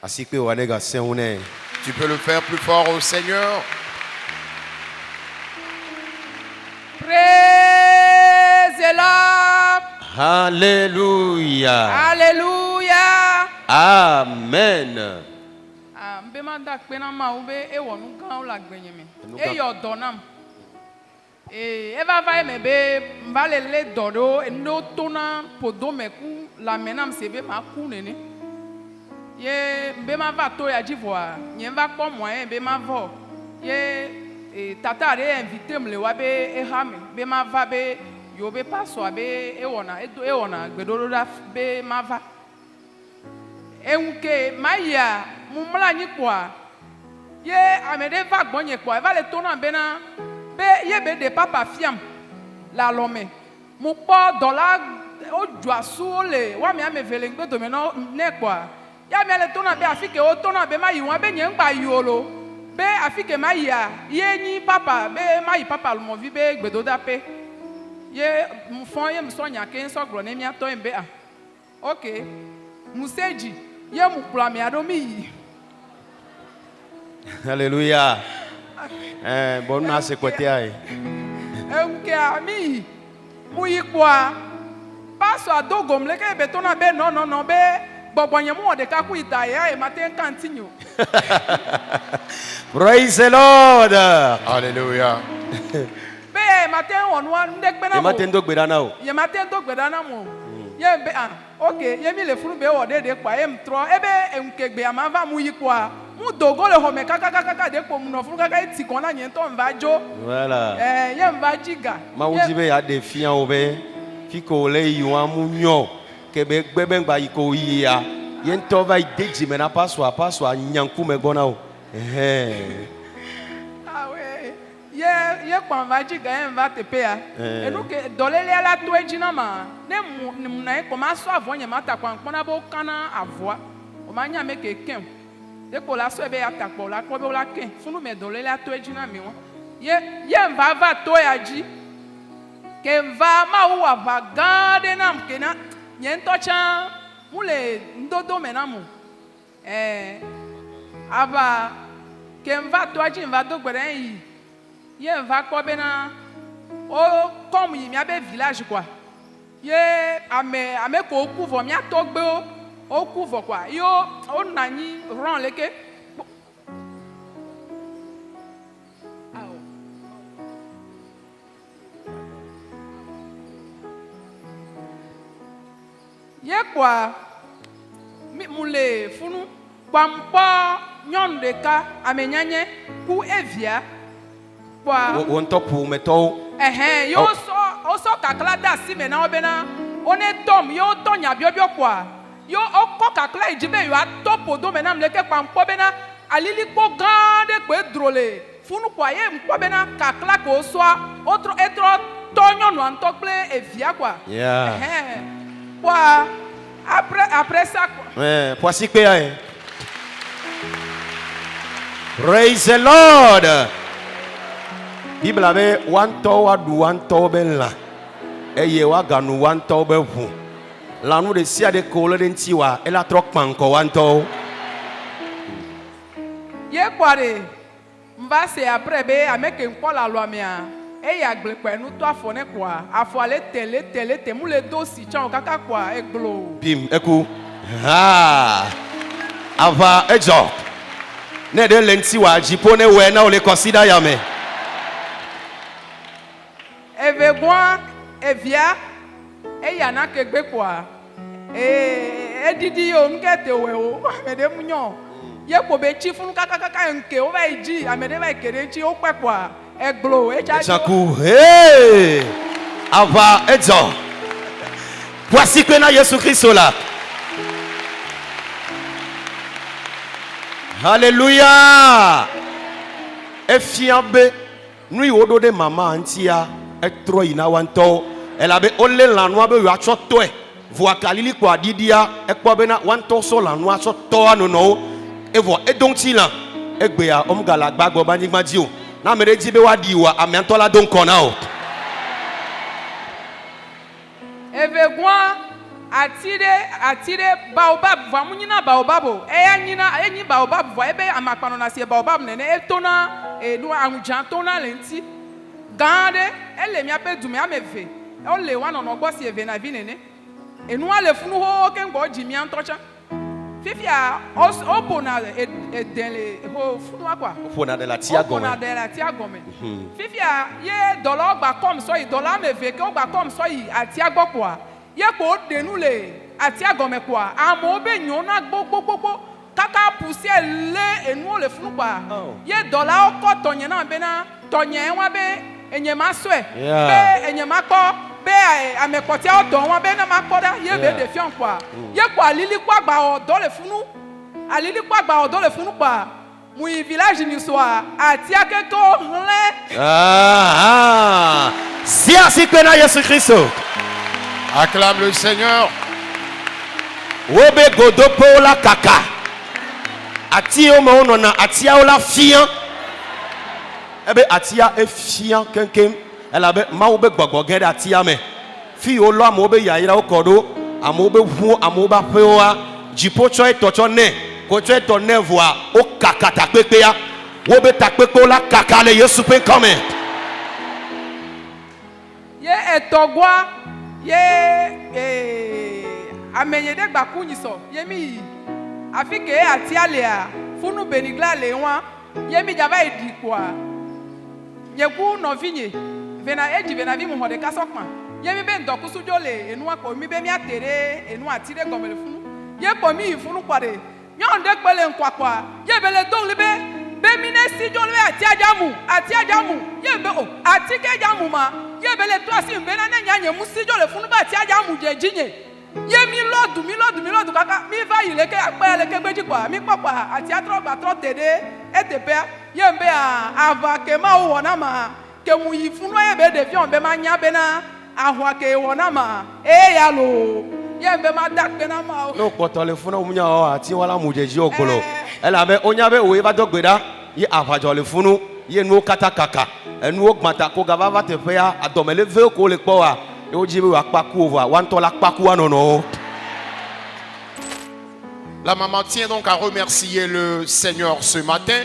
Tu peux le faire plus fort au Seigneur. Praise the Lord. Hallelujah. Hallelujah. Amen. Mbemanda kpena ma ube ewonu gan la gbenyeme. Eyo donam. Eva va me be mbale le dodo endo tona podo meku la menam sebe ma ku nene. Ye mbema va to ya jivoa. Nye va kpo moyen be ma vo. Ye tata re invité me le wa be ehame be ma va be yo be paso be ewona gbedodo da be ma va. Enke maya mumla nyi kwa ye amede va gbonye kwa va le tona bena be ye be de papa fiam la lome mu po dollar o dwasu le wa mi ame vele ngbe do me no ne kwa ya mi le tona be afike o tona be ma yi won be nye ngba yolo be afike ma ya ye nyi papa be ma yi papa lo mo vi be gbedo da pe ye mu fon ye mu so nya ke so gro ne mi ato mbe a okay museji ye mu kula mi ado mi. Hallelujah. Bon na se côté ai. Enke ami mu yikwa paso adogom le ke betona be no be bogbonye mu de ka ku ita ya e maten continue. Praise the Lord. Alléluia. Be maten wonu ndek be na. Ye maten do gbeda na o. Ye maten do gbeda na mo. Ye be okay, ye mi le furu be wo de kwa ye mtro ebe enke gbe amava mu yikwa. Mu dogo le home kaka de ko mu no furu kaka iti kon la nyen to mva jo. Voilà. Ye mva jiga. Ma wuji be ya de fian o be. Fiko le yiwa mu nyo. Ke be gbebe ngba yiko yia. Ye nto va ideji me na paso nyanku me gbona o. Awe. Ye kwa mva jiga ye mva tepe ya. Enu ke dolele la to ejina ma. Ne mu na e koma so avonye mata kwa nkpona bo kana avoa. O ma nya me ke kem. De ko la so ebe ya takpo la ko be la ken. Funu me dolele la to ejina mi won. Ye mva va to ya ji. Ke mva ma u ava gade nam ke na nyen to cha mule ndodo me namu. Ava ke mva to aji mva do gbere yi. Ye mva ko be na o comme yi mi abe village quoi. Ye ame ko kuvo mi atogbe o kuvo kwa yo o nani ron leke ye kwa mi mule funu kwa mpo nyon de ka amenyanye ku evia kwa Won to pu me to. yo so kakla da si me na obena one tom yo tonya biobio kwa yo oko kakla ijibe yo atopo do me na mleke kwa mpo bena alili po gande pe drole funu kwa ye mpo bena kakla ko so otro etro tonyo no antokle evia kwa kwa après ça quoi poisi pe ai. Praise the Lord. Bible ave wanto wa du wanto bella. Eye wa ganu wanto be hu. Lanu de sia de ko le nti wa ela trok panko wanto. Ye kware mba se après be ameke nko la lo amia. E ya gble kwa nu to afo ne kwa. Afo ale tele te mu le dosi chan kaka kwa e glo. Bim eku. Ava ejo. Ne de lenti wa jipo ne we na o le consider ya me. Evegwa evia eyana kegbe kwa edidi yo nkete we o amede munyo ye ko be chi fun kaka nke o ba iji amede ba kere chi o pe kwa eglo Echaku ava ejo. Voici que na Yesu Kristo la. Hallelujah. Efiabe nui odo de mama antia etro ina wanto elabe ole lanwa be wa choto e vo akalili kwa didia ekpo be na wanto so lanwa choto anono evo edonti la egbe a omgala gbagbo banigba ji o na mere ji be wadi wa amiantola don kona o Evegwa atire baobab va munyina baobabo enyi baobab va ebe amakpano na sie baobab nene etona enu anjan tona lenti gande ele mi ape dume ameve o le wa no gbo sie eve na vi nene enu ale funu ho ke ngbo ji mi antocha fifia opona edele ho funu akwa opona de la tia gome opona de la tia gome fifia ye dollar gba come so yi dollar meve ke o gba come so yi atia gbo kwa ye ko denu le atia gome kwa amo be nyona gbogbogbogbo kaka poussière le enu le funu kwa ye dollar o ko tonye na be na tonye wa be enyema swe be enyema ko be amekotia odo wa be na makoda ye be de fion kwa ye kwa lili kwa gba odo le funu alili kwa gba odo le funu kwa mu village ni so atia keko le si asi pena Yesu Kristo. Acclame le Seigneur. Wobe godopo la kaka. Atia o mo na atia o la fian. Ebe atia e fian kenkem. Elle avait maoube gbogbo gede atia me. Fi o lo amobe yaira o kodo. Amobe hu amoba pewa. Jipo cho e tocho ne. Ko cho e to ne voa o kaka takpepe ya. Wobe takpepe la kaka le Yesu pe come. Ye etogwa ye amenyede gbaku nyiso yemi afike atialea funu benigla le wa yemi java edikwa yeku no vinye vena vi mu hode kasokma yemi be ndoku sujo le enu akọ mi be mi atere enu atire gomele funu ye ko mi funu kwade nyonde pele nkwakwa ye bele don be mi ne sijo le atiajamu ye be o atike jamu ma ye bele to asi mbe na nyanye musijo le funu ba atiajamu jejinye ye mi lodu kaka mi va ile ke apele ke gbeji kwa mi papa atiatro gba tro tede etepe ye mbe ava ke ma wo na ma ke mu yi funu ye be de fion be ma nya be na ahwa ke wo na ma ya lo ye mbe ma dak be na ma no poto le funu mu nya o ati wala mu jeji ogolo ela be onya be we ba dogbeda ye avajo le funu ye nu kata kaka enu ogmata ko gaba va te fe ya adomele ve ko le po wa e o ji be wa paku over wan to la paku wa no. La maman tient donc à remercier le Seigneur ce matin.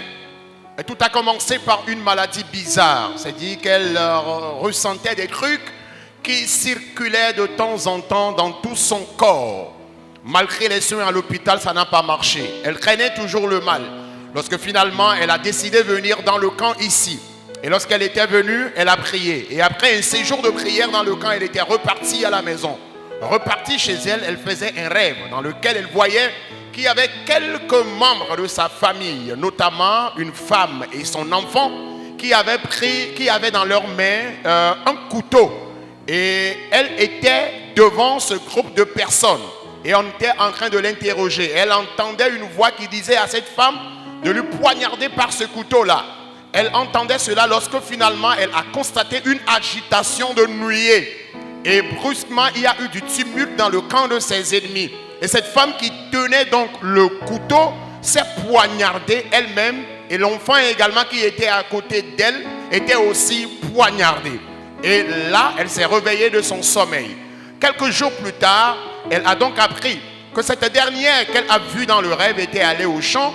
Et tout a commencé par une maladie bizarre. C'est-à-dire qu'elle ressentait des trucs qui circulaient de temps en temps dans tout son corps. Malgré les soins à l'hôpital, ça n'a pas marché. Elle craignait toujours le mal. Lorsque finalement, elle a décidé de venir dans le camp ici. Et lorsqu'elle était venue, elle a prié. Et après un séjour de prière dans le camp, elle était repartie à la maison. Repartie chez elle, elle faisait un rêve dans lequel elle voyait qu'il y avait quelques membres de sa famille, notamment une femme et son enfant, qui avaient dans leurs mains un couteau. Et elle était devant ce groupe de personnes. Et on était en train de l'interroger. Elle entendait une voix qui disait à cette femme de lui poignarder par ce couteau-là. Elle entendait cela lorsque finalement elle a constaté une agitation de nuée. Et brusquement, il y a eu du tumulte dans le camp de ses ennemis. Et cette femme qui tenait donc le couteau s'est poignardée elle-même. Et l'enfant également qui était à côté d'elle était aussi poignardé. Et là, elle s'est réveillée de son sommeil. Quelques jours plus tard, elle a donc appris que cette dernière qu'elle a vue dans le rêve était allée au champ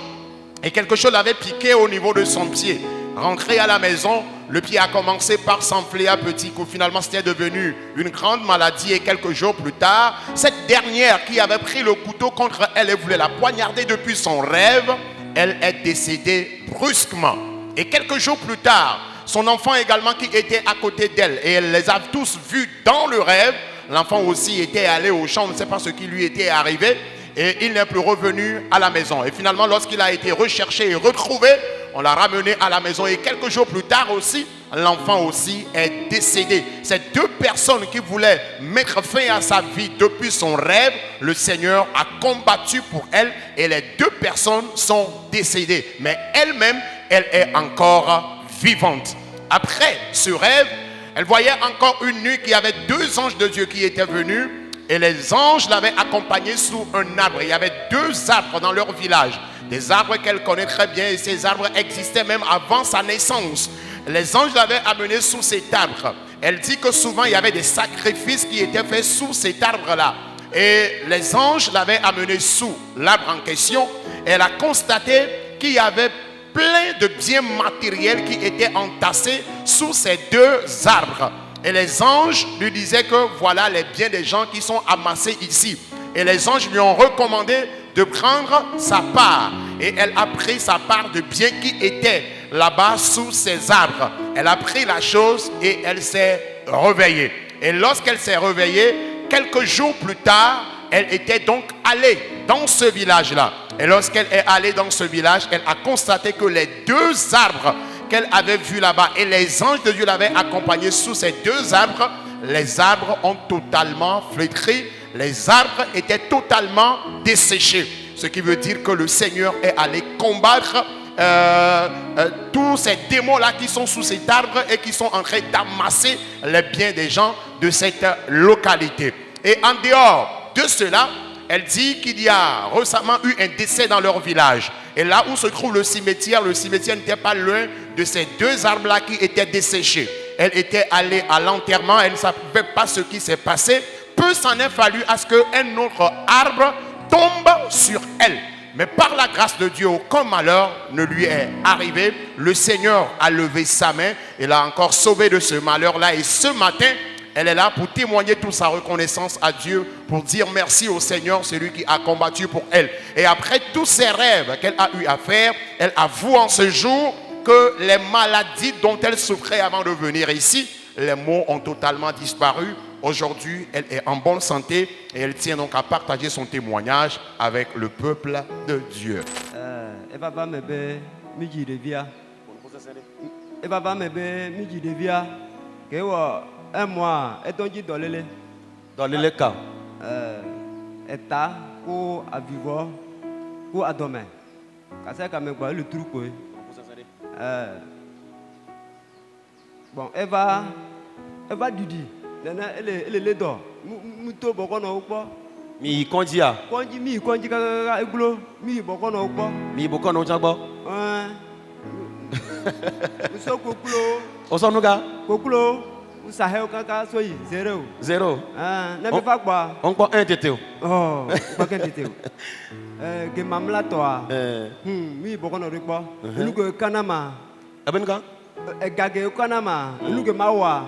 et quelque chose l'avait piqué au niveau de son pied. Rentrée à la maison, le pied a commencé par s'enfler à petits coups. Finalement, c'était devenu une grande maladie. Et quelques jours plus tard, cette dernière qui avait pris le couteau contre elle et voulait la poignarder depuis son rêve, elle est décédée brusquement. Et quelques jours plus tard, son enfant également qui était à côté d'elle, et elle les a tous vus dans le rêve. L'enfant aussi était allé au champ, on ne sait pas ce qui lui était arrivé. Et il n'est plus revenu à la maison. Et finalement, lorsqu'il a été recherché et retrouvé, on l'a ramené à la maison. Et quelques jours plus tard aussi, l'enfant aussi est décédé. Ces deux personnes qui voulaient mettre fin à sa vie depuis son rêve, le Seigneur a combattu pour elle. Et les deux personnes sont décédées. Mais elle-même, elle est encore vivante. Après ce rêve, elle voyait encore une nuit qu'il y avait deux anges de Dieu qui étaient venus. Et les anges l'avaient accompagnée sous un arbre. Il y avait deux arbres dans leur village. Des arbres qu'elle connaît très bien. Et ces arbres existaient même avant sa naissance. Les anges l'avaient amenée sous cet arbre. Elle dit que souvent il y avait des sacrifices qui étaient faits sous cet arbre-là. Et les anges l'avaient amené sous l'arbre en question. Elle a constaté qu'il y avait plein de biens matériels qui étaient entassés sous ces deux arbres. Et les anges lui disaient que voilà les biens des gens qui sont amassés ici. Et les anges lui ont recommandé de prendre sa part. Et elle a pris sa part de biens qui étaient là-bas sous ces arbres. Elle a pris la chose et elle s'est réveillée. Et lorsqu'elle s'est réveillée, quelques jours plus tard, elle était donc allée dans ce village-là. Et lorsqu'elle est allée dans ce village, elle a constaté que les deux arbres qu'elle avait vus là-bas et les anges de Dieu l'avaient accompagnée sous ces deux arbres, les arbres ont totalement flétri, les arbres étaient totalement desséchés. Ce qui veut dire que le Seigneur est allé combattre tous ces démons-là qui sont sous cet arbre et qui sont en train d'amasser les biens des gens de cette localité. Et en dehors de cela, elle dit qu'il y a récemment eu un décès dans leur village. Et là où se trouve le cimetière n'était pas loin de ces deux arbres-là qui étaient desséchés. Elle était allée à l'enterrement, elle ne savait pas ce qui s'est passé. Peu s'en est fallu à ce qu'un autre arbre tombe sur elle. Mais par la grâce de Dieu, aucun malheur ne lui est arrivé. Le Seigneur a levé sa main et l'a encore sauvée de ce malheur-là. Et ce matin, elle est là pour témoigner toute sa reconnaissance à Dieu, pour dire merci au Seigneur, celui qui a combattu pour elle. Et après tous ces rêves qu'elle a eu à faire, elle avoue en ce jour que les maladies dont elle souffrait avant de venir ici, les maux ont totalement disparu. Aujourd'hui, elle est en bonne santé et elle tient donc à partager son témoignage avec le peuple de Dieu. Un mois, et donc dans les cas. État, pour à vivre, pour à dormir. Quand c'est comme le truc. Bon, elle va Dudi. Elle est là. Muto bokono ukpo. Mi kondia. Konji mi konji ka eglo. Mi bokono ukpo. Mi bokono jagbo. Muso kokulo. Osonuga. Kokulo. Sahel kaka soyi zero. Na me fa gba. On po 1 tete o. Oh, pa ken tete o. Ke mamla to a. Mi bokono rikpo. Elugo kanama. Abenka? Egage kanama. Elugo mawa.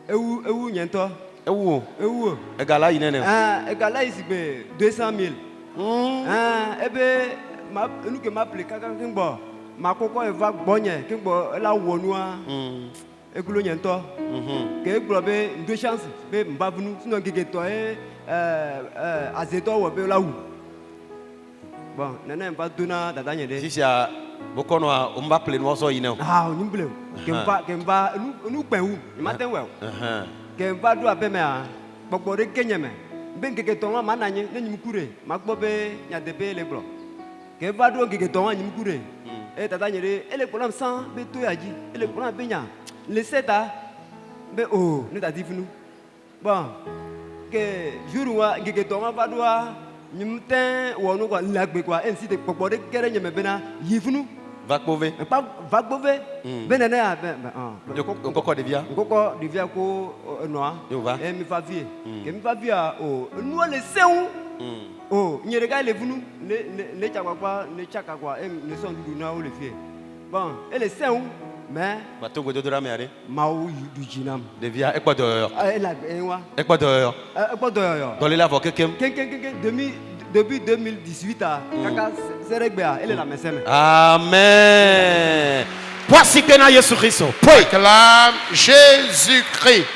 Ewu nyento. Ewu. Egala inene. Egala isigbe 200,000. Ebe ma elugo m'appeler kaka kimbo. Ma koko eva gbonye kimbo la wonua. Egulo nyento. Que globe deux chances. Be mbavunu sinon gegeto azeto wo be la wu. Bon, nana mpa dona dada nyede. Si sia bokono a on va appeler no so yine. Ah, on nimble. Kemba nu pewu. Matin we. Kemba do abe me a. Gbogbo re kenyeme. Be gegeto wa mananye na nyimkure. Magbobe nyadebe le glo. Kemba do gegeto wa nyimkure. E dada nyede ele polam san be to yaji. Ele polam be nya. Le seta be oh ne ta divinu bon que jour wa ngeke to ma badwa nyimten wonu kwa lagbe kwa ensi de popo de kere nyeme bena yivunu va pove benene a ben koko devia ko noa e mi fa vie que mi fa via oh nous le seu oh nyerega le vunu le chakwa ne chaka kwa ne son du na o le fie bon et le seu mais batongo de drame ale mau du jinam devia Ecuador la enwa Ecuador dans les lavo kekem depuis 2018 kaka seregbea elle la meseme amen voici que na Yesu Christ proclame Jésus-Christ.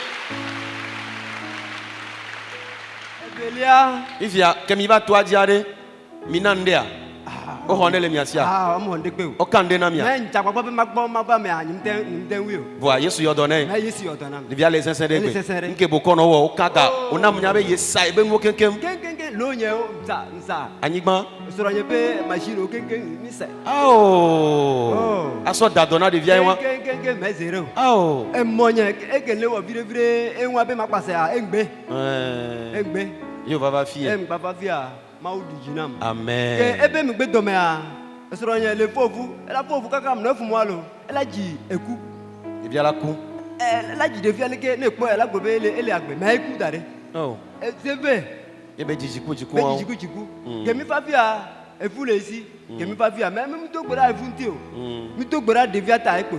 Ebelia ifia kemiba to adiare minandea o honele miasia mo ndegbe o kande na mia men chakwa be magba me anyimten wi o voa Yesu yodone na Yesu yodona devia les sincères nke bokono wo o kaka onam be yesa ebe nwo kenkem lo nye o nza anyigba soro nye be machine o kenken mi se aso dadona devia enwa kenken me zero e monye ekele wo vire enwa be makpase a engbe yo baba fie baba fia mau du jinam amen ke ebe mi gbe dome a soro nye le fofu ela fofu kaka mna fu mo alo ela ji eku devia la ku ela ji devia le ke ne po ela gbe ele agbe ma eku dare oh sebe Et ben jiku jiku. be jiku jiku ke mi fa via e fu le si ke mi fa via mais mi to gbera e fu nti o mi to gbera devia ta e ko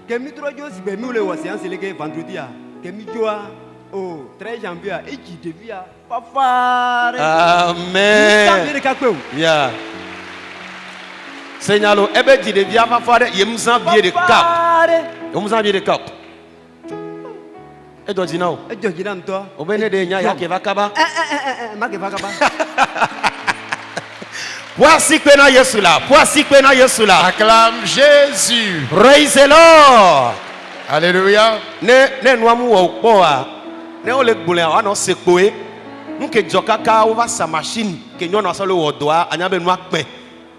ke mi tro jo si be mi le wo séance le ke vendredi a ke mi jo a o 13 janvier e ji devia fa fare amen yeah Seigneur e be ji devia fa fare ye mzan bier de cap ye mzan bier de cap e do jinao e do jinam to o bene de nya ya ke va kaba ma ke va kaba Voici que na Yesu là. Voici que na Yesu là. Acclame Jésus. Praise the Lord. Alléluia. Ne noamu wo poa. Ne ole gbole wa no sepoe. Nke jokaka over sa machine ke nyo na so le wodoa anya be no akpe.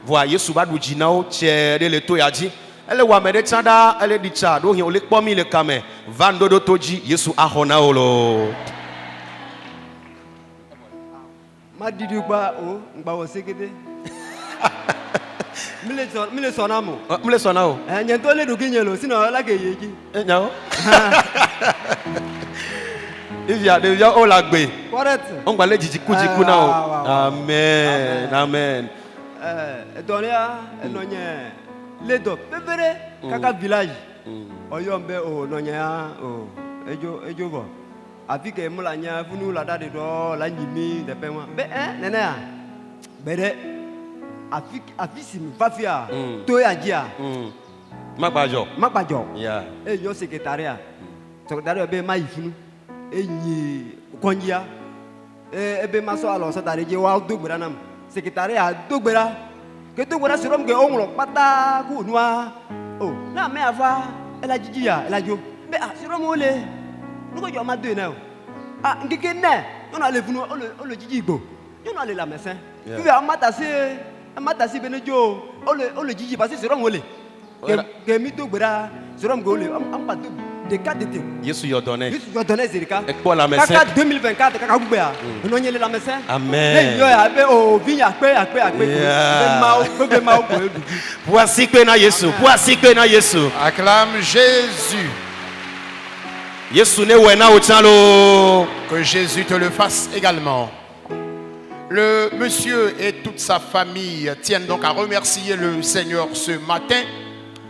Voa Yesu ba du jina o che de le to yaji. Ele wa mede chanda ele di cha do hin ole kpomi le kame. Van dodo toji Yesu ahona olo. Ma didu ba o ngba wo sekete mile sona mo Mle sona o. nyen to le do kinyelo sino la ke yeji Nyao. Ivia de via o la gbe. correct On gba le jijiku jiku na o. Amen. Amen. Edonia enonye le do pepere kaka village oyombe o nonya o ejo bo afi ke mulanya funu la dade do la nyimi de pe mo be nene a bere afi sim fafia to ya jia magbajo Yeah. e yo secretariat be mai funu enyi konjia ebe maso alo so dare je wa dogbera nam secretariat dogbera ke dogbera sirom ke onlo pata ku nuwa o na me afa ela jijia ela jo be sirom ole nuko jo ma do na o ngike ne ona le funu ole jiji igbo ona le la mesin fi amata si benejo ole jiji parce sirom ole ke mi dogbera sirom go ole am pa do de cadete Yesu yo donné. Yesu yo donné zerika Et pour la mesin. kaka 2024 kaka gubea no nyele la mesin Amen. yo ya be o vinya pe be ma ko edu Voici que na Yesu. Voici que na Yesu. Acclame Jésus. Yesu ne wena o tialo. Que Jésus te le fasse également. Le monsieur et toute sa famille tiennent donc à remercier le Seigneur ce matin.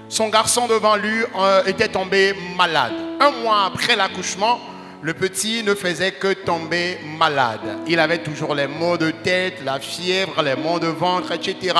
Son garçon devant lui était tombé malade. 1 mois après l'accouchement, le petit ne faisait que tomber malade. Il avait toujours les maux de tête, la fièvre, les maux de ventre, etc.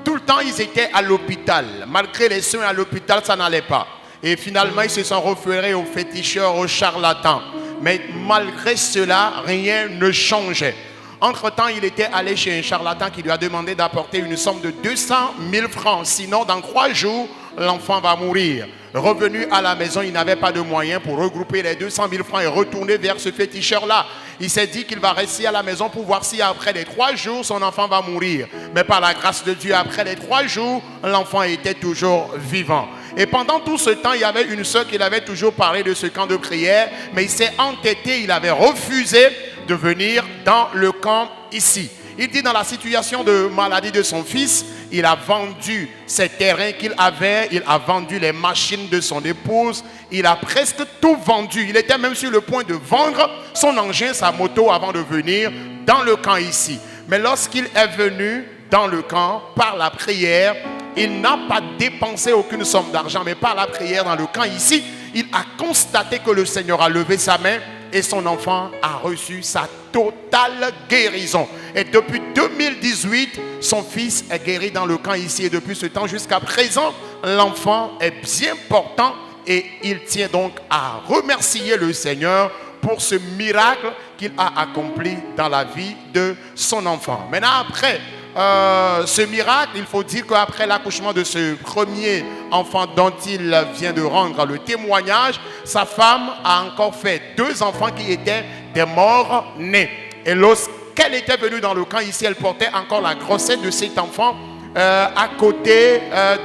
Tout le temps, ils étaient à l'hôpital. Malgré les soins à l'hôpital, ça n'allait pas. Et finalement, ils se sont référés aux féticheurs, aux charlatans. Mais malgré cela, rien ne changeait. Entre-temps, il était allé chez un charlatan qui lui a demandé d'apporter une somme de 200 000 francs. Sinon, dans 3 jours, l'enfant va mourir. Revenu à la maison, il n'avait pas de moyens pour regrouper les 200 000 francs et retourner vers ce féticheur-là. Il s'est dit qu'il va rester à la maison pour voir si après les 3 jours, son enfant va mourir. Mais par la grâce de Dieu, après les 3 jours, l'enfant était toujours vivant. Et pendant tout ce temps, il y avait une sœur qui avait toujours parlé de ce camp de prière, mais il s'est entêté, il avait refusé de venir dans le camp ici. Il dit dans la situation de maladie de son fils, il a vendu ses terrains qu'il avait, il a vendu les machines de son épouse, il a presque tout vendu. Il était même sur le point de vendre son engin, sa moto avant de venir dans le camp ici. Mais lorsqu'il est venu dans le camp par la prière, il n'a pas dépensé aucune somme d'argent, mais par la prière dans le camp ici, il a constaté que le Seigneur a levé sa main et son enfant a reçu sa totale guérison. Et depuis 2018, son fils est guéri dans le camp ici. Et depuis ce temps jusqu'à présent, l'enfant est bien portant et il tient donc à remercier le Seigneur pour ce miracle qu'il a accompli dans la vie de son enfant. Maintenant, après ce miracle, il faut dire qu'après l'accouchement de ce premier enfant dont il vient de rendre le témoignage, sa femme a encore fait 2 enfants qui étaient des morts-nés. Et lorsqu'elle était venue dans le camp ici, elle portait encore la grossesse de cet enfant à côté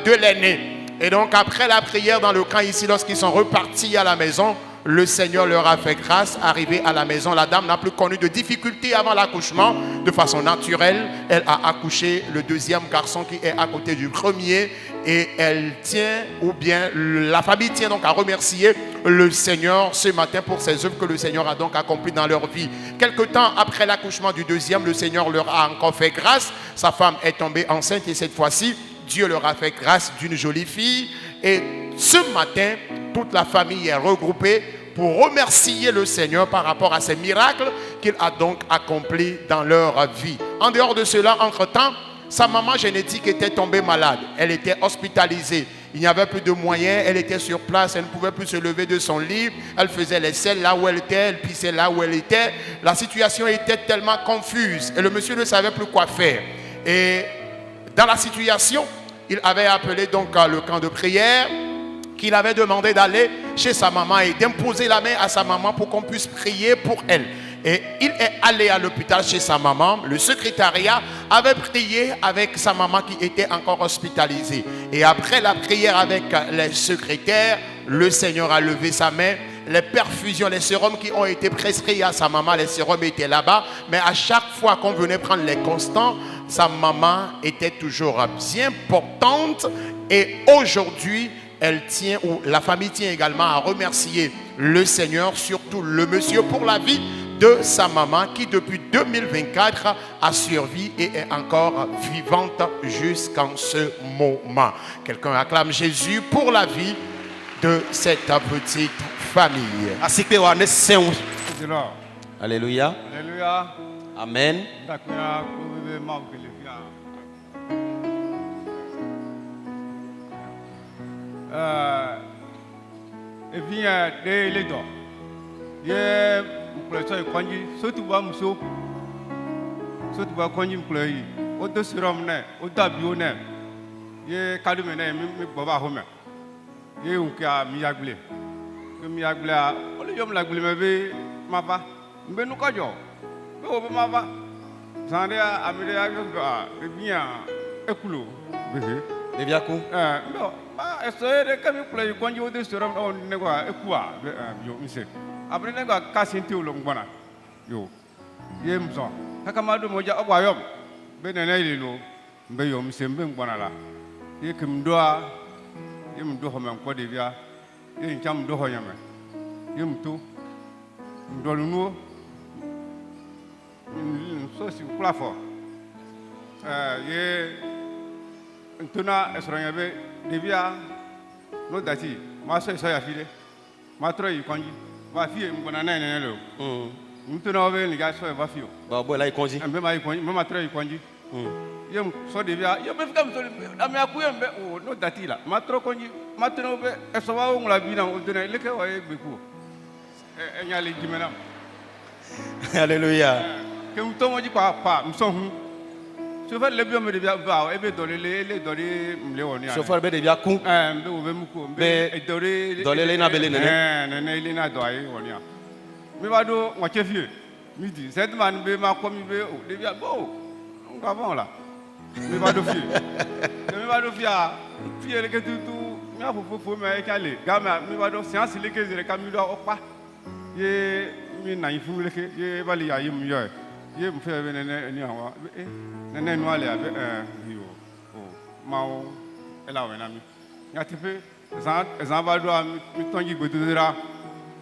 de l'aîné. Et donc après la prière dans le camp ici, lorsqu'ils sont repartis à la maison, le Seigneur leur a fait grâce. Arrivé à la maison, la dame n'a plus connu de difficultés avant l'accouchement. De façon naturelle, elle a accouché le 2e garçon qui est à côté du premier. Et elle tient, ou bien la famille tient donc à remercier le Seigneur ce matin pour ces œuvres que le Seigneur a donc accomplies dans leur vie. Quelque temps après l'accouchement du deuxième, le Seigneur leur a encore fait grâce. Sa femme est tombée enceinte et cette fois-ci, Dieu leur a fait grâce d'une jolie fille. Et ce matin, toute la famille est regroupée pour remercier le Seigneur par rapport à ces miracles qu'il a donc accomplis dans leur vie. En dehors de cela, entre-temps, sa maman génétique était tombée malade. Elle était hospitalisée. Il n'y avait plus de moyens. Elle était sur place. Elle ne pouvait plus se lever de son lit. Elle faisait les selles là où elle était. Elle pissait là où elle était. La situation était tellement confuse. Et le monsieur ne savait plus quoi faire. Et dans la situation, il avait appelé donc le camp de prière, qu'il avait demandé d'aller chez sa maman et d'imposer la main à sa maman pour qu'on puisse prier pour elle. Et il est allé à l'hôpital chez sa maman. Le secrétariat avait prié avec sa maman qui était encore hospitalisée. Et après la prière avec les secrétaires, le Seigneur a levé sa main. Les perfusions, les sérums qui ont été prescrits à sa maman, les sérums étaient là-bas. Mais à chaque fois qu'on venait prendre les constants, sa maman était toujours bien portante. Et aujourd'hui, elle tient, ou la famille tient également à remercier le Seigneur, surtout le monsieur, pour la vie de sa maman qui depuis 2024 a survécu et est encore vivante jusqu'en ce moment. Quelqu'un acclame Jésus pour la vie de cette petite famille. Alléluia. Alléluia. Amen. Et bien, les dents. Yeah, pour le soir, quand il saute, va me sauver. Saute, va quand il pleut. Au dessus, au tabionnet. Yeah, cadumene, mais baba home. Yeah, on a miaglé. Miaglé, on lui a miaglé, mais ma va. Mais nous, quand je ma va. Zandia, Amélia, et bien, écoulou. Leviaku. Non, ma essayé de comme play quand you de sur on negwa ekwa yo mise. Après negwa kasinti ulongbana. Yo. Yemzo. Kakamado moja obwayom. Benene lilo. Mbe yo mise mbe ngbana la. Ye kimdoa. Yem do ho men ko de bia. Ye ncham do ho yame. Yem to. Ndoluno. So si plafo. Ye Ntona esronya be devia no dati ma so ya fide ma tro yi konji va fie mbona na ne lo ntona obe ni ga so va fio Ba boy la ikonji. mbe ma yi konji ma tro yi konji yem so devia yo be fika so na me akuye mbe o no dati la ma tro konji ma tro obe eso wa ngla bi na o dena leke wa e gbeku e nya le jimena Alléluia. ke mtomo ji pa mso hu chauffeur le bio me devia va ebe dolele le dori mle woni ya Chauffeur be Leviaku. mbe wo be muko mbe dori Dolele na bele nene. nene ile na do ayi woni ya me ba do wa chefie midi cette man be ma ko mi be o devia bo nga bon la me ba do fie me ba do fia fie le ke tutu mi a fofo me e kale gama me ba do science le ke zere kamido opa ye mi na yifu le ke ye bali ya yim yo ye mfe be nene ni awa nene no ale abe yo o mawo ela we na mi ya tipe zan ba do mi tongi gbedura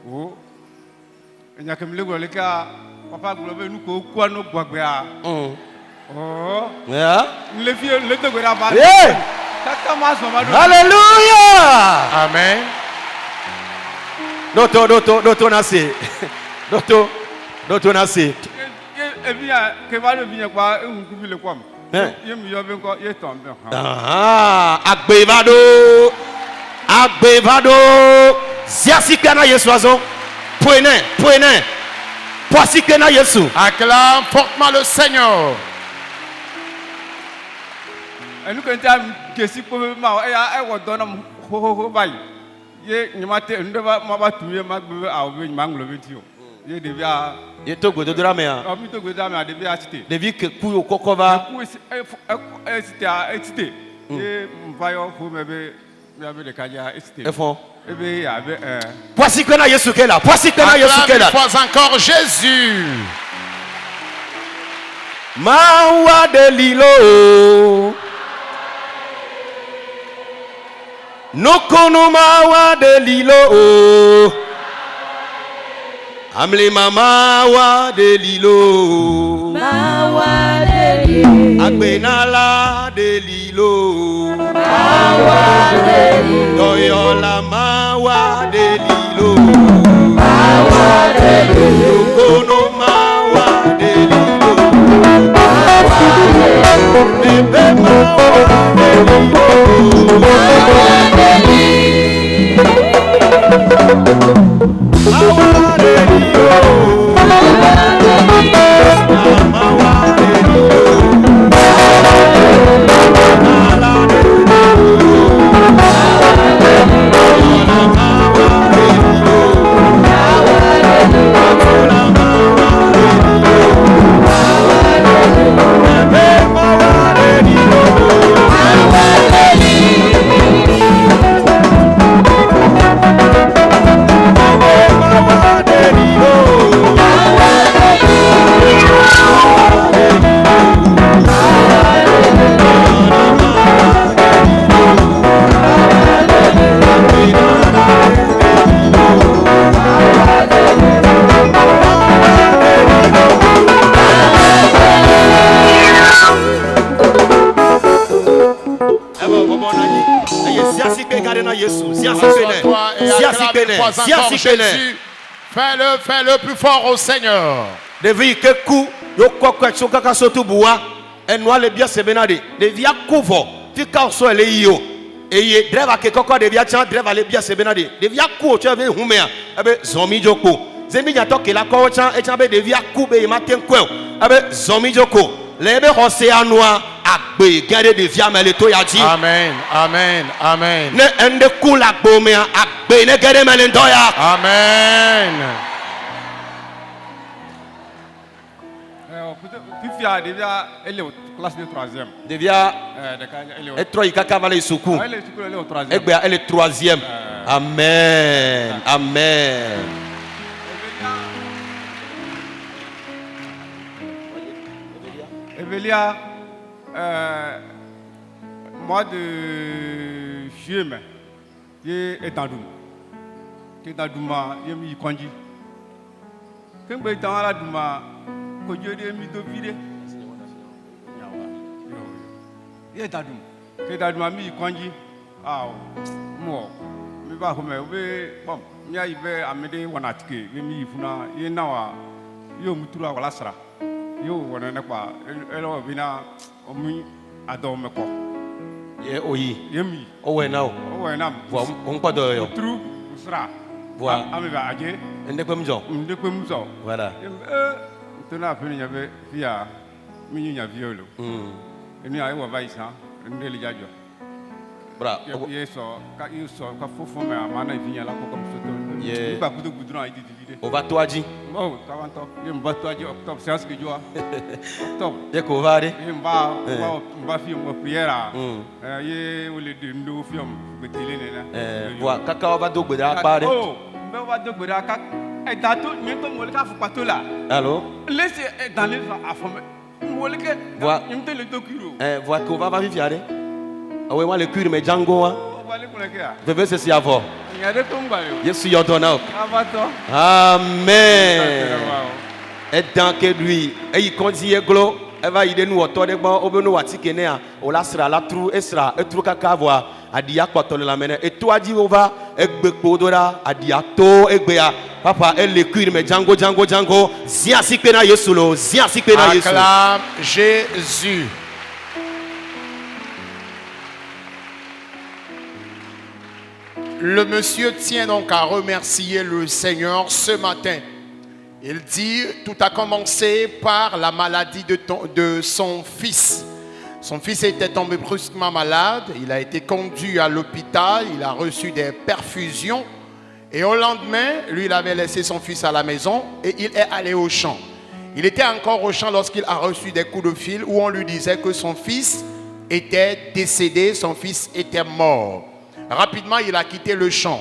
o enya kem le gole ka papa globe nu ko kwa no gbagbe a oh Yeah. le fie le to gbera ba Yeah. kaka ma so ma do Alléluia. Amen. Doto nasi. Doto nasi. e bia ke ba do bia kwa e hu ku bi le kwam Eh. ye mi yo be ko ye ton be ha Ah, agbevado. Ziasikana Yesu azo. Poene. Poasikana Yesu. Acclame fortement le Seigneur. enu ke nta kesi ko ma e wo do na ho bai ye nyimate ndo ba ma ba tuye ma gbe a obe nyima nglo be ti o ye de bia Yeto gododora mea. o mi to gbe da me de bia chite Devi ke kuyo kokova. ku e chite ye mvayo fu me be ya be de kaja e chite Efon. e be ya be Poasikana Yesu kela. Poasikana Yesu Acclame kela. une fois encore Jésus. Mawa de lilo. Nokono mawa de lilo. Amle mama wa de lilo. Mawa de lilo. Agbenala de lilo. Mawa de lilo. Doyola mawa de lilo. Mawa de lilo. Nokono mawa de lilo. Mawa de lilo. Bebe mawa de lilo. Mawa de lilo. Mawa de lilo. Mawa de lilo. Assois-toi et acclame une fois encore Jésus. Fais-le plus fort au Seigneur. Devi keku yoko kwetso kaka sotu buwa enwa le bia sebenade devi akuvo tika oso ele iyo eye driver ke koko devi acha driver le bia sebenade devi aku o cheve humea ebe zomi joko zemi nyato ke la ko cha echa be devi akube maten kwe ebe zomi joko lebe hose anwa agbe gade devi amele to yaji. Amen, amen, amen. Ne ende kula bomea agbe ne gade mele ndoya. Amen. Fifia devia elle au classe de 3e. Devia Elle est etro ikaka vale suku. au 3e. Egbe elle est 3e. Amen. Amen. Evelia, mois de juillet, il est en doum. Il est en doum, il est mis conduit. Quand il est en doum, il est mis de vide. Il est en doum. Il est en doum, il est conduit. Ah, moi, je vais vous dire, bon, il y a amené un article, il y a un article. Yo wana na kwa elo bina omi adome ko Ye oyi. yemi Owe now. o wana Vo on pa do yo. tru usra Voilà. ame ba aje Ende kwem jo. mde ko muso Voilà. tona fini nyabe via minyu nya violo eni ayi wa vaisa ndeli jajo Bra. ye so ka fofo me amana ifinya la ko ko soto Yeah. ba kudo gudron ayi divide On va toaji. oh tawanto ye mbato aje octobre séance que joa octobre Ye ko vare. mba fi mo prière ye o le de ndo fi om betele ne na Voi kaka va do gbeda pare. oh mbe wa do gbeda ka e dato mi to mo le ka fu pato la Allô? laisse dans les afome mo le ke Voi mi te le dokiro voi ko va viviare. Awe wa le cuire me jango wa. o wa le ko le ke a Veve se si avo. ya de to ngba yo Yesu yo do now. abato Amen. Et dans que lui, et il continue glo, elle va aider nous autour de bon, au beno watikene a, o la sera la trou esra, et trou kaka voa, a dia kwa tole la mene, et toi dit on va, et bekpodora, a dia to, et bea, papa, elle le cuire me jango, zia sikpena yesulo, zia sikpena yesu. Acclame Jésus. Le monsieur tient donc à remercier le Seigneur ce matin. Il dit, tout a commencé par la maladie de son fils. Son fils était tombé brusquement malade, il a été conduit à l'hôpital, il a reçu des perfusions. Et au lendemain, lui, il avait laissé son fils à la maison et il est allé au champ. Il était encore au champ lorsqu'il a reçu des coups de fil où on lui disait que son fils était décédé, son fils était mort. Rapidement, il a quitté le champ.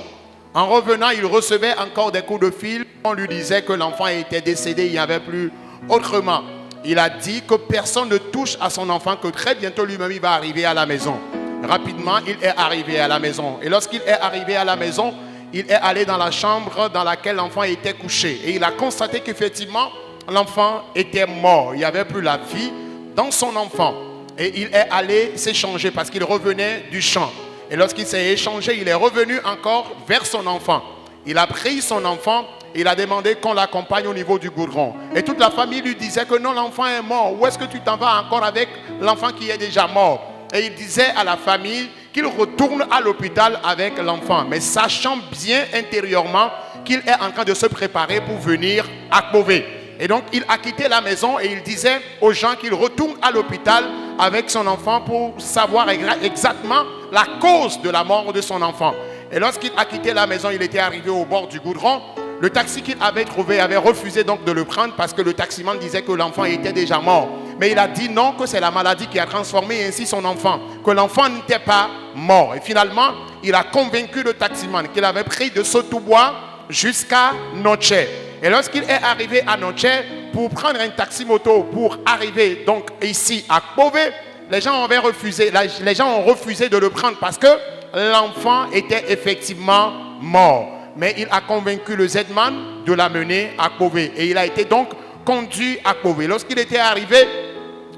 En revenant, il recevait encore des coups de fil. On lui disait que l'enfant était décédé, il n'y avait plus autrement. Il a dit que personne ne touche à son enfant, que très bientôt lui-même il va arriver à la maison. rapidement, il est arrivé à la maison. Et lorsqu'il est arrivé à la maison, il est allé dans la chambre dans laquelle l'enfant était couché. Et il a constaté qu'effectivement, l'enfant était mort. Il n'y avait plus la vie dans son enfant. Et il est allé s'échanger parce qu'il revenait du champ. Et lorsqu'il s'est échangé, il est revenu encore vers son enfant. Il a pris son enfant, il a demandé qu'on l'accompagne au niveau du goudron. Et toute la famille lui disait que non, l'enfant est mort. Où est-ce que tu t'en vas encore avec l'enfant qui est déjà mort? Et il disait à la famille qu'il retourne à l'hôpital avec l'enfant, mais sachant bien intérieurement qu'il est en train de se préparer pour venir à Akpové. Et donc il a quitté la maison et il disait aux gens qu'il retourne à l'hôpital avec son enfant pour savoir exactement la cause de la mort de son enfant. Et lorsqu'il a quitté la maison, il était arrivé au bord du goudron. Le taxi qu'il avait trouvé avait refusé donc de le prendre parce que le taximan disait que l'enfant était déjà mort. Mais il a dit non, que c'est la maladie qui a transformé ainsi son enfant, que l'enfant n'était pas mort. Et finalement, il a convaincu le taximan qu'il avait pris de Sotoubois jusqu'à Noche. Et lorsqu'il est arrivé à Noche pour prendre un taxi-moto pour arriver donc ici à Akpové, les gens ont refusé de le prendre parce que l'enfant était effectivement mort. Mais il a convaincu le Z-Man de l'amener à Akpové. Et il a été donc conduit à Akpové. Lorsqu'il était arrivé,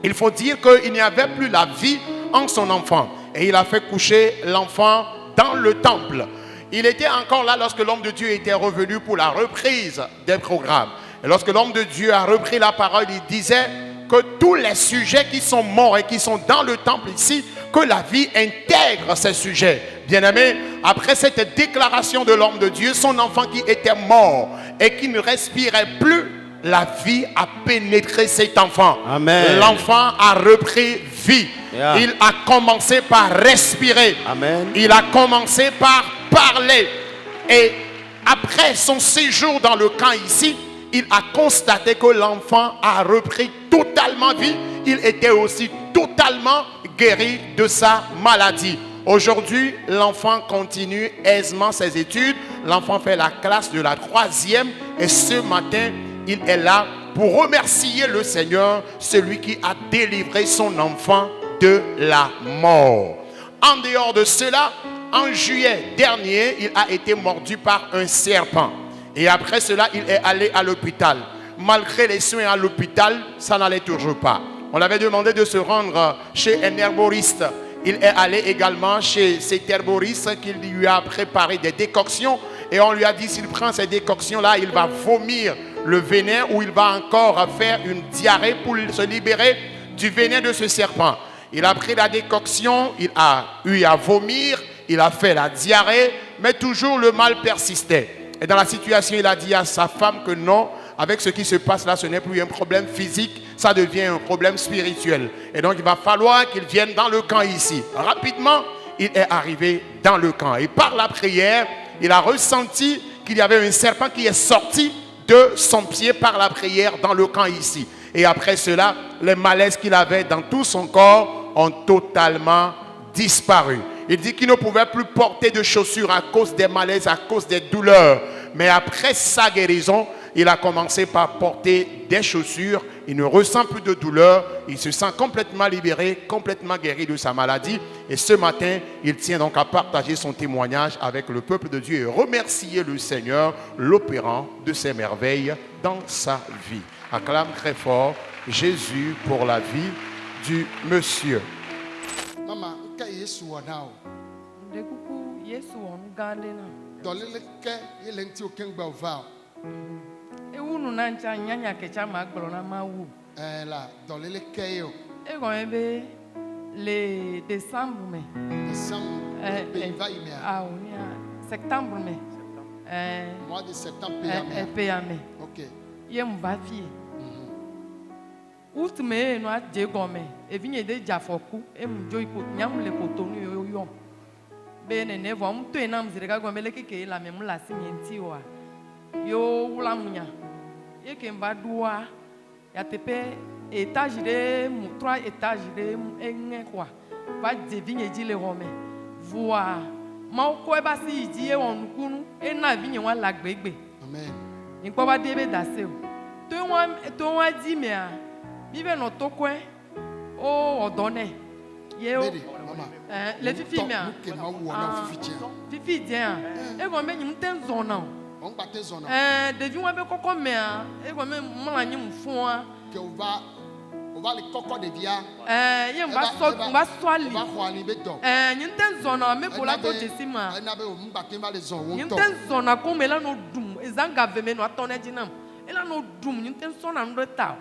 il faut dire qu'il n'y avait plus la vie en son enfant. Et il a fait coucher l'enfant dans le temple. Il était encore là lorsque l'homme de Dieu était revenu pour la reprise des programmes. Et lorsque l'homme de Dieu a repris la parole, il disait que tous les sujets qui sont morts et qui sont dans le temple ici, que la vie intègre ces sujets. Bien-aimé, après cette déclaration de l'homme de Dieu, son enfant qui était mort et qui ne respirait plus, la vie a pénétré cet enfant. Amen. L'enfant a repris vie. Yeah. Il a commencé par respirer. Amen. Il a commencé par parler. Et après son séjour dans le camp ici, il a constaté que l'enfant a repris totalement vie. Il était aussi totalement guéri de sa maladie. Aujourd'hui, l'enfant continue aisément ses études. L'enfant fait la classe de la 3e. Et ce matin, il est là pour remercier le Seigneur, celui qui a délivré son enfant de la mort. En dehors de cela, en juillet dernier, il a été mordu par un serpent. Et après cela, il est allé à l'hôpital. Malgré les soins à l'hôpital, ça n'allait toujours pas. On l'avait demandé de se rendre chez un herboriste. Il est allé également chez cet herboriste qui lui a préparé des décoctions. Et on lui a dit, s'il prend ces décoctions-là, il va vomir le venin ou il va encore faire une diarrhée pour se libérer du venin de ce serpent. Il a pris la décoction, il a eu à vomir, il a fait la diarrhée, mais toujours le mal persistait. Et dans la situation, il a dit à sa femme que non, avec ce qui se passe là, ce n'est plus un problème physique, ça devient un problème spirituel. Et donc, il va falloir qu'il vienne dans le camp ici. Rapidement, il est arrivé dans le camp. Et par la prière, il a ressenti qu'il y avait un serpent qui est sorti de son pied par la prière dans le camp ici. Et après cela, les malaises qu'il avait dans tout son corps ont totalement disparu. Il dit qu'il ne pouvait plus porter de chaussures à cause des malaises, à cause des douleurs. Mais après sa guérison, il a commencé par porter des chaussures. Il ne ressent plus de douleur. Il se sent complètement libéré, complètement guéri de sa maladie. Et ce matin, il tient donc à partager son témoignage avec le peuple de Dieu et remercier le Seigneur, l'opérant de ses merveilles dans sa vie. Acclame très fort Jésus pour la vie du monsieur. Maman, Yesu wanao. Ndekuku Yesu onugandena. Dolele ke yelenti okengba ovao. Ewunu na ncha nyanya kecha magboro na mawu. La dolele ke yo. Egon ebe le décembre me. Décembre pe va ime. Ah onia septembre me. Mois de septembre pe ame. OK. Ye mba fie. Août me no adje gome. Evinye de jafoku emjo iko nyam le kotonu yo. Be ne ne vo mto enam zirega gome le keke la me mula simienti wa. Yo wula munya. Ye ke mba duwa ya tepe étage de 3 étages de enge kwa. Va devinye ji le gome. Voa ma ko e ba si ji e won kunu e na vinye wa lagbegbe. Amen. Ni kwa ba debe dase o. To wa di me a. Vive no tokwe o odone. Yeo. Bede, maman. Les filles, mais. Nous qui m'avons on fifi tiens. Fifi, tiens. Et quand même, il me zone. On bat tes zones. Depuis moi, je comprends, mais. Et quand même, moi, je me fous. Que on va les cocos de via. On va soigner. On va voir les bétons. Une zone, mais pour la côte de Sima. On avait un bâtiment dans les zones. Une zone, comme elle a nos doom. Et Zanga, mais nous attendons dinam. Elle a nos doom. Une zone en retard.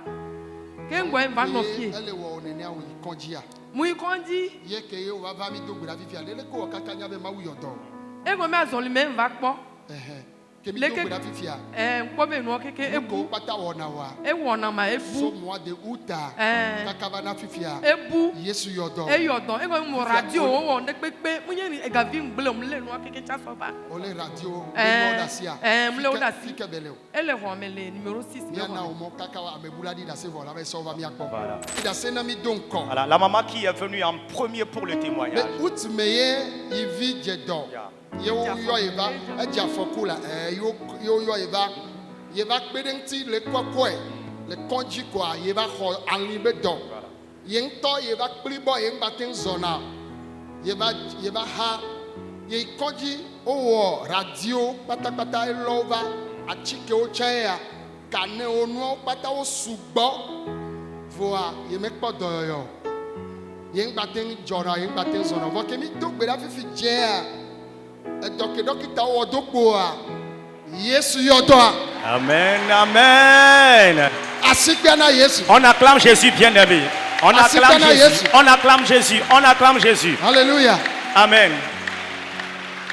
Qu'est-ce qu'on va nous faire? Elle est où on est né où il conduit. Moi, quand dit. Yé que on va vami donc la vie fiale. Les quoi quand il y avait ma ou yodo. Et quand même, on lui met un vague. Que mi donc la vie fiale. Quoi ben nous quelque et bon pas ta wona wa. Et wona ma e So bu. mois de août. Kakabana fifia. E bu. Yesu yodo. E yodo. E ko mo radio o ne pepe. Mo yen e ga vi ngbele mo le no quelque cha so ba. Ole radio. Mo dasia. Mo le o dasi. Fika bele. E le ho me le numéro 6. Bien na o mo kakawa amebuladi da se vola. Mais so va mi akpo. Da se na mi donc. Voilà, la maman qui est venue en premier pour le témoignage. Mais août meye il vit jedon. Yo eva eja fokula yo eva yeva kpedenti le kokwe le konji kwa yeva ho anlibe do yento yeva klibo yemba ten zona yeva ha ye konji o radio patapata elova achike o chaya kane onu pata o sugbo voa yemekpo doyo yemba ten jora yemba ten zona vo kemi to gbera fifi je Amen, amen. On acclame Jésus, bien-aimé. On acclame Jésus. On acclame Jésus. On acclame Jésus. Alléluia. Amen.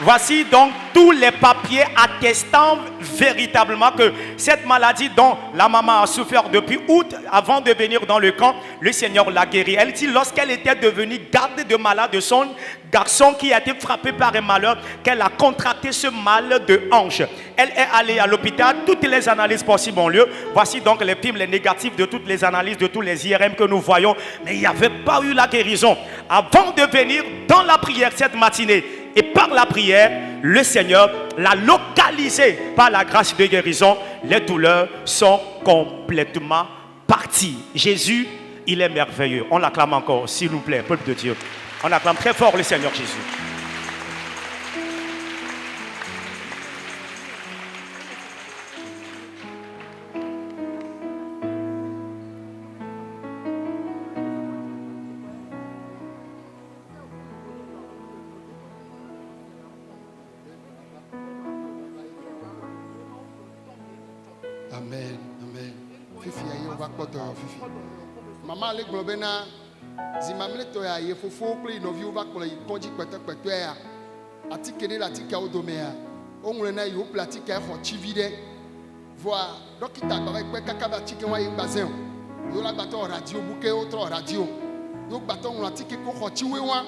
Voici donc tous les papiers attestant véritablement que cette maladie dont la maman a souffert depuis août, avant de venir dans le camp, le Seigneur l'a guérie. Elle dit lorsqu'elle était devenue garde de malade de son garçon qui a été frappé par un malheur, qu'elle a contracté ce mal de hanche. Elle est allée à l'hôpital, toutes les analyses possibles ont lieu. Voici donc les primes, les négatifs de toutes les analyses, de tous les IRM que nous voyons. Mais il n'y avait pas eu la guérison. Avant de venir dans la prière cette matinée, et par la prière, le Seigneur l'a localisé par la grâce de guérison. Les douleurs sont complètement parties. Jésus, il est merveilleux. On l'acclame encore, s'il vous plaît, peuple de Dieu. On acclame très fort le Seigneur Jésus. Amen, amen. Fifi ayi on va koto fifi. Maman le globena zimamle to ya ye fofo kle novi on va kola yi konji pete ya. Atike ni la tika odomea. Onwre na yi o platika ho chivide. Voa dokita ba pe kakaba tike wa yi gbazen. Yo la gbato radio buke otro radio. Yo gbato on atike ko ho chiwe wa.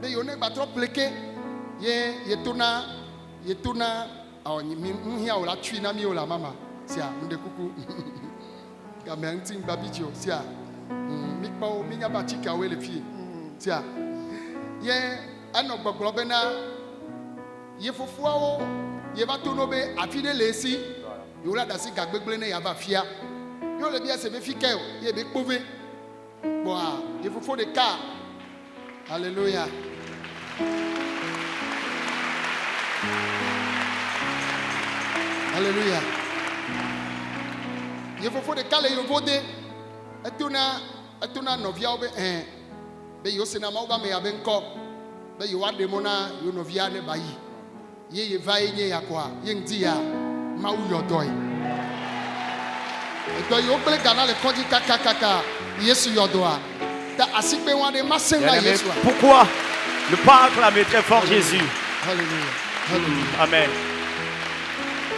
Be yo ne gbato pleke ye tona mi hia o la tui na mi o la mama. Sia mde kuku gamantin babijio sia mi pa o mi nya ba chika we le fie sia ye ano gbogbo be na ye fufu awo ye ba to no be afide lesi yo la da si gagbegbele na ya ba fia yo le bia se be fike ye be pove bo a ye fufu de ka hallelujah hallelujah. Il faut de caler le vote. Et tu n'as novia be yo senama ba me abenko be yo ade mona yo novia ne bayi ye va enye yakwa ye ndi ya ma u yodoy e to yo ple gana le konji kaka yesu yodoa ta asipe wane masenga yesu. Pourquoi ne pas acclamer très fort Jésus? Alléluia. Alléluia. Amen.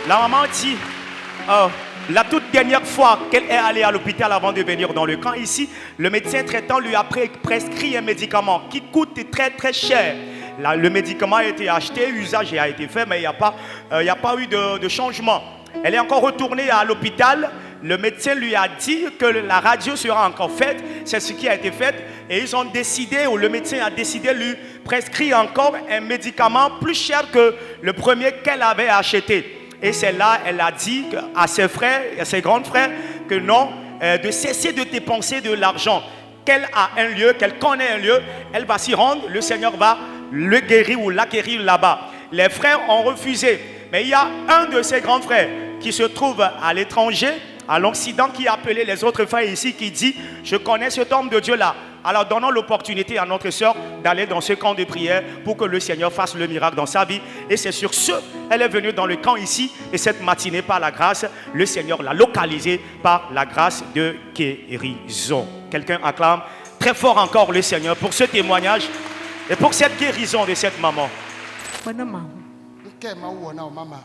La maman dit la toute dernière fois qu'elle est allée à l'hôpital avant de venir dans le camp ici, le médecin traitant lui a prescrit un médicament qui coûte très très cher. Le médicament a été acheté, l'usage a été fait, mais il n'y a pas eu de changement. Elle est encore retournée à l'hôpital. Le médecin lui a dit que la radio sera encore faite. C'est ce qui a été fait. Et ils ont décidé, ou le médecin a décidé de lui prescrire encore un médicament plus cher que le premier qu'elle avait acheté. Et c'est là, elle a dit à ses frères, à ses grands frères, que non, de cesser de dépenser de l'argent. qu'elle a un lieu, qu'elle connaît un lieu, elle va s'y rendre, le Seigneur va le guérir ou l'acquérir là-bas. Les frères ont refusé, mais il y a un de ses grands frères qui se trouve à l'étranger, à l'Occident, qui a appelé les autres frères ici, qui dit, je connais cet homme de Dieu là. Alors donnons l'opportunité à notre sœur d'aller dans ce camp de prière pour que le Seigneur fasse le miracle dans sa vie. Et c'est sur ce, elle est venue dans le camp ici, et cette matinée, par la grâce, le Seigneur l'a localisée par la grâce de guérison. Quelqu'un acclame très fort encore le Seigneur pour ce témoignage et pour cette guérison de cette maman. Nke ma wo na o mama.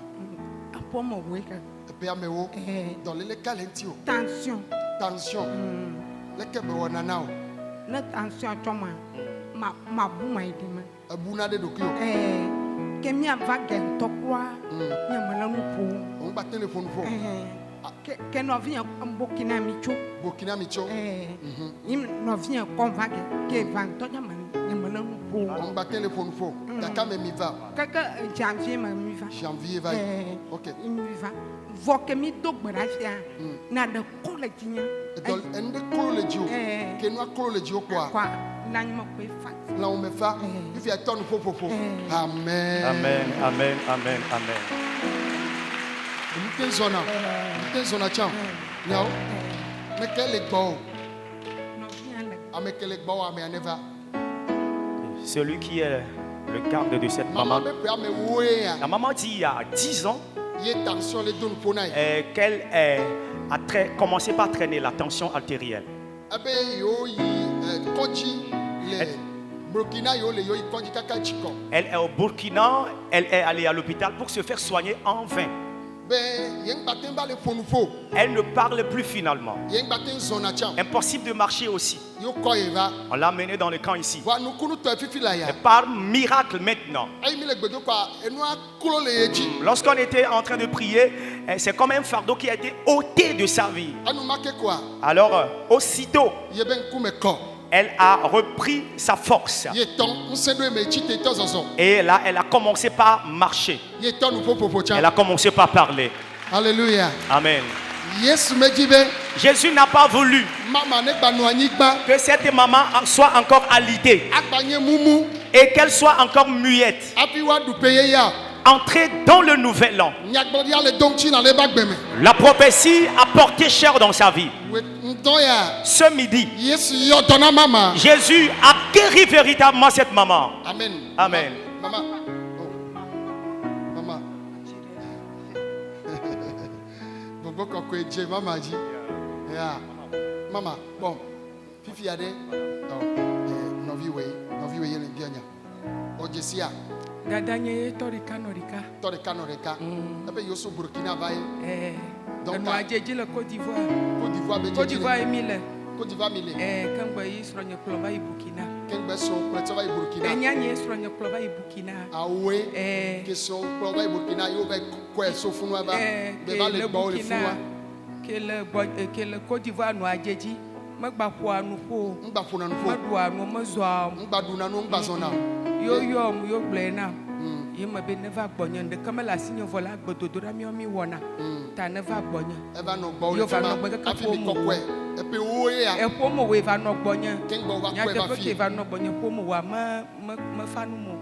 Apo mo weka. Epe amewo. Dans le calentio. Tension. Tension. Le ke be wona na o. Na tension choma. Ma bu mai de ma. Abuna de dokio. Kemi avage ntokwa. Nyamala nu po. On ba téléphone fo. Que no vient Burkina Micho. Burkina Micho. Im no vient convague que van to nyamala nu po. On ba téléphone fo. Kaka me mi va. Kaka janvier ma mi va. Janvier va. OK. Mi va. Vo que mi do gbarasia. Na de kole tinya. Dans ende kolo le dio. Que no kolo le dio quoi. Quoi. Na nyama ko fa. Là on me fa. Il fait ton fo. Amen. Amen. Amen. Amen. Amen. Une zona cham. Nyao. Mais quel est bon. Avec quel est bon mais neva. Celui qui est le garde de cette maman. La maman dit il y a 10 ans qu'elle a commencé par traîner la tension artérielle. Elle est au Burkina, elle est allée à l'hôpital pour se faire soigner en vain. Elle ne parle plus finalement. Impossible de marcher aussi. On l'a menée dans le camp ici. Et par miracle maintenant. Lorsqu'on était en train de prier, c'est comme un fardeau qui a été ôté de sa vie. Alors, aussitôt, elle a repris sa force. Et là, elle a commencé par marcher. Elle a commencé par parler. Alléluia. Amen. Jésus n'a pas voulu que cette maman soit encore alitée et qu'elle soit encore muette. Entrer dans le nouvel an. La prophétie a porté chair dans sa vie. Ce midi, Jésus a guéri véritablement cette maman. Amen. Amen. Maman. Maman. Bobo kokwe je maman dit. Maman, bon. Fifi ade. Novi we le bianya. Ojesia. Gadanye torika norika. Torika norika. Ape yoso Burkina vai. Donc on a dit le Côte d'Ivoire. Côte d'Ivoire Emile. Côte d'Ivoire mille. Quand boyi srogne klova i Burkina. Quand beso klova i Burkina. Nyanye srogne klova i Burkina. Ah ouais. Que son klova i Burkina yo be quoi so funwa ba. Be ba le bo le funwa. Que le Côte d'Ivoire no ajeji. Magba kwa nu po. Ngba funa nu po. Madwa no mazwa. Ngba duna no ngba zona. Yo blena. Yema be never gbonye de kamela sinyo vola gbododora mi wona. Ta never gbonye. Eva no gbo le fama. Afi mi kokwe. E pe wo ya. E po mo we va no gbonye. Kengbo va kwe va fi. Va no gbonye po mo wa ma fanu mo.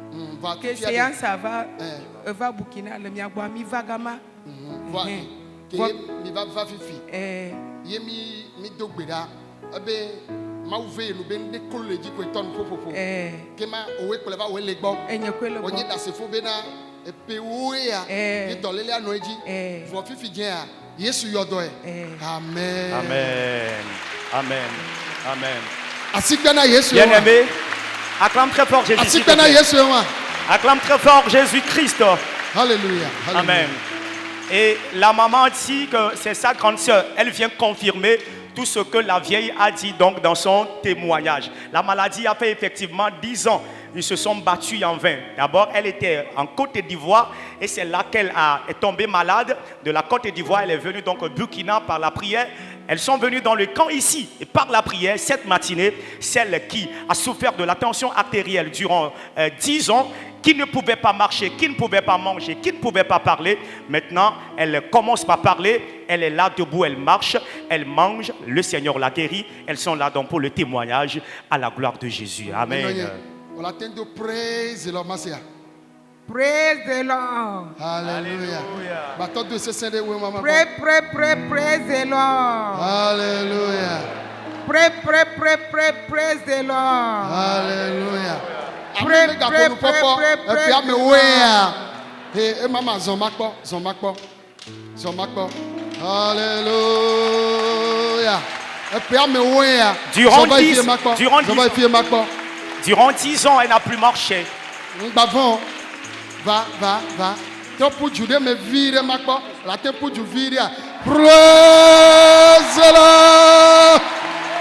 Que séance va va Burkina le mi agba mi vagama. Voilà. Que mi va fifi. Yemi mi dogbeda. Ebe ma ouve no ben de college ko ton fofofo ke ma owe ko le ba we le gbo onye da se fo be na e pe wo ya ni to lele anu eji vo fifi je a Yesu yodo e amen amen amen amen asikana Yesu bien aimé acclame très fort Jésus asikana Yesu wa acclame très fort Jésus Christ. Alléluia amen. Et la maman dit que c'est sa grande sœur, elle vient confirmer tout ce que la vieille a dit donc dans son témoignage. La maladie a fait effectivement 10 ans. Ils se sont battus en vain. D'abord, elle était en Côte d'Ivoire et c'est là qu'elle est tombée malade. De la Côte d'Ivoire, elle est venue donc au Burkina par la prière. Elles sont venues dans le camp ici et par la prière, cette matinée, celle qui a souffert de la tension artérielle durant 10 ans, qui ne pouvait pas marcher, qui ne pouvait pas manger, qui ne pouvait pas parler. Maintenant, elle commence par parler. Elle est là debout, elle marche, elle mange. Le Seigneur l'a guérie. Elles sont là donc pour le témoignage à la gloire de Jésus. Amen. On attend de praise the Lord, Masia. Praise the Lord. Alléluia. Bateau de ce Saint de maman. Pray, praise the Lord. Alléluia. Pray, praise the Lord. Alléluia. Pray, Et puis à me ouer. Et maman, zomakpo. Alléluia. Et puis à me ouer. Durant 10 ans, elle n'a plus marché. Va. Toi pour Dieu me vire makpo. La tête pour Dieu vire. Praise the Lord.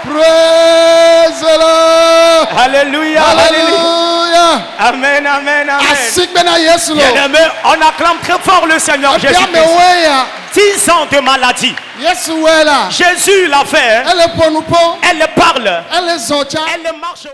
Praise the Lord. Alléluia. Alléluia. Amen. Bien-aimé, on acclame très fort le Seigneur Jésus. 10 ans de maladie. Jésus l'a fait. Elle Elle parle. est Elle marche.